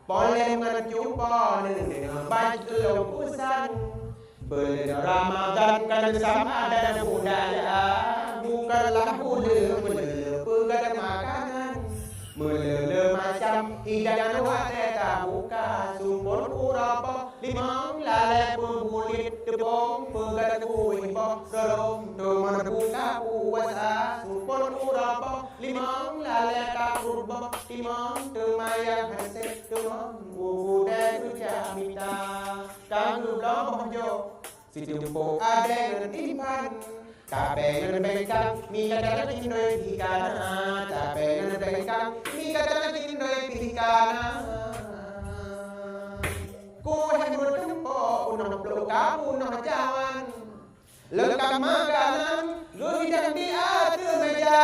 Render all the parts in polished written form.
Boleh menjumpa dengan baik lelusan Berramadan kan sama dan budaya Bukanlah mula pegang makanan Mula macam hidangan wateta buka Sumpun urapa limang lalai pembulit tepung Pegang kuih bok serong teman buka puasa Sumpun urapa limang lalai kapur bok Timang temayang hasek temang Buda kucah minta Kanggu belum jo Situmpuk ada dengan timpan Kapeng dan bengkang, mi kadang tindoy pikana. Kapeng dan bengkang, mi kadang tindoy pikana. Kuhen bertempo, unang pelukam, unang jawan. Lengkap makanan, lu hidang di atas meja.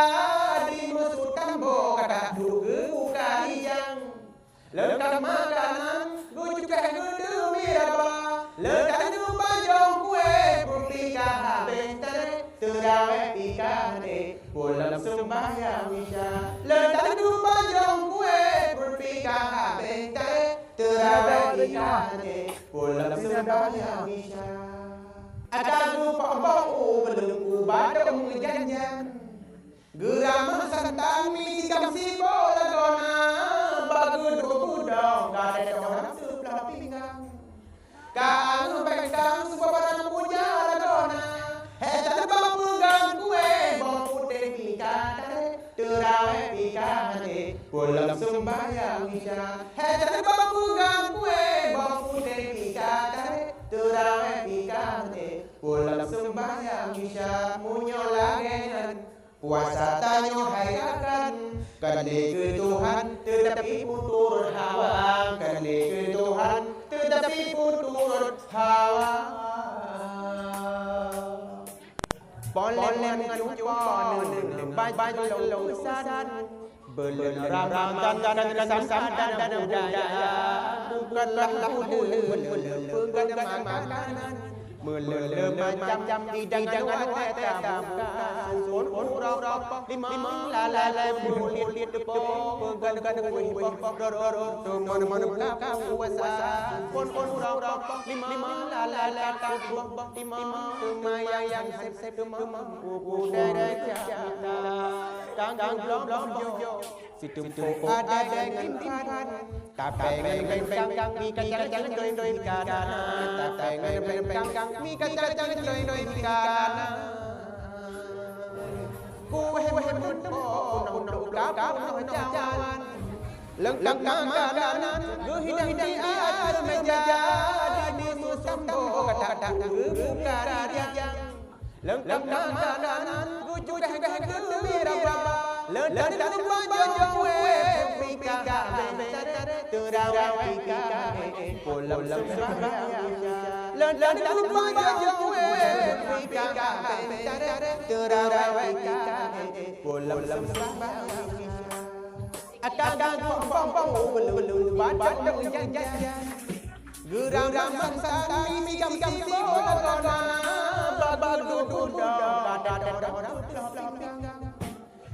Di musuh tambo, kata duga buka hijang. Lengkap makanan, lu juga gudu miraba. Lengkap jumpa jong kue, berpikah habis Terawih pikane, pulang sembahyang isya Letak jumpa jong kue, berpikah habis Terawih pikane, pulang sembahyang isya Akan lupa bau belum ubadong janjan Geram santang misikam si bola gona Bagus budong, gada orang sebelah pinggang Kang bengkang sebaran puja lagona Heta pegang kue, bawang putih pikane, terawih pikane, pulang sembahyang isya. Heta pegang kue, bawang putih pikane, terawih pikane, pulang sembahyang isya. Munyo lagenan, puasa tanyo hayakan, kande ke Tuhan, tetapi pun turut hawa. Kande ke Tuhan, tetapi pun turut hawa. Boleh menjumpa dengan baik lelusan Berramadan kan sama dan budaya Bukanlah mula pegang makanan Mula macam hidangan wateta buka Sun urapa limang lalai bulit tepung Pegang kuih bok teman buka puasa Sun urapa limang lalai kapur bok Timang temayang sep temang Buda jahita Kang belum jo Situmpuk ada dengan timpan Kapeng bengkang mi kacang doi pikana Kapeng bengkang mi kacang doi pikana Kueh bertempo unang pelukam unang jawan Lengkap makanan hidang di atas meja Di musuh tambo kata buka hijang Lengkap makanan juga gembira Letak jumpa jong kue, pikah terawih pikane, pulang sembahyang isya. Letak jumpa jong kue, pikah terawih pikane, pulang sembahyang isya. Akan pompong belum badan jangan. Geram santang mikam bola gona, bagus budong ada orang pinggang.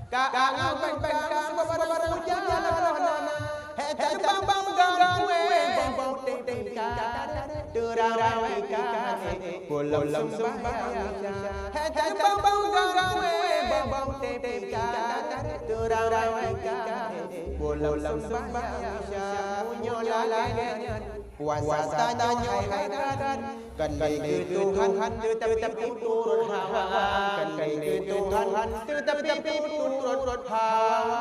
Kang bengkang sebarang puja lagona Heta bambang gang kue bambang ting terawih pikane pulang sembahyang isya Heta bambang gang kue bambang ting terawih pikane pulang sembahyang isya Munyo lagenyan puasa tanyo hayakan Kande ke Tuhan tetapi turut hawa Kande ke Tuhan tetapi turut hawa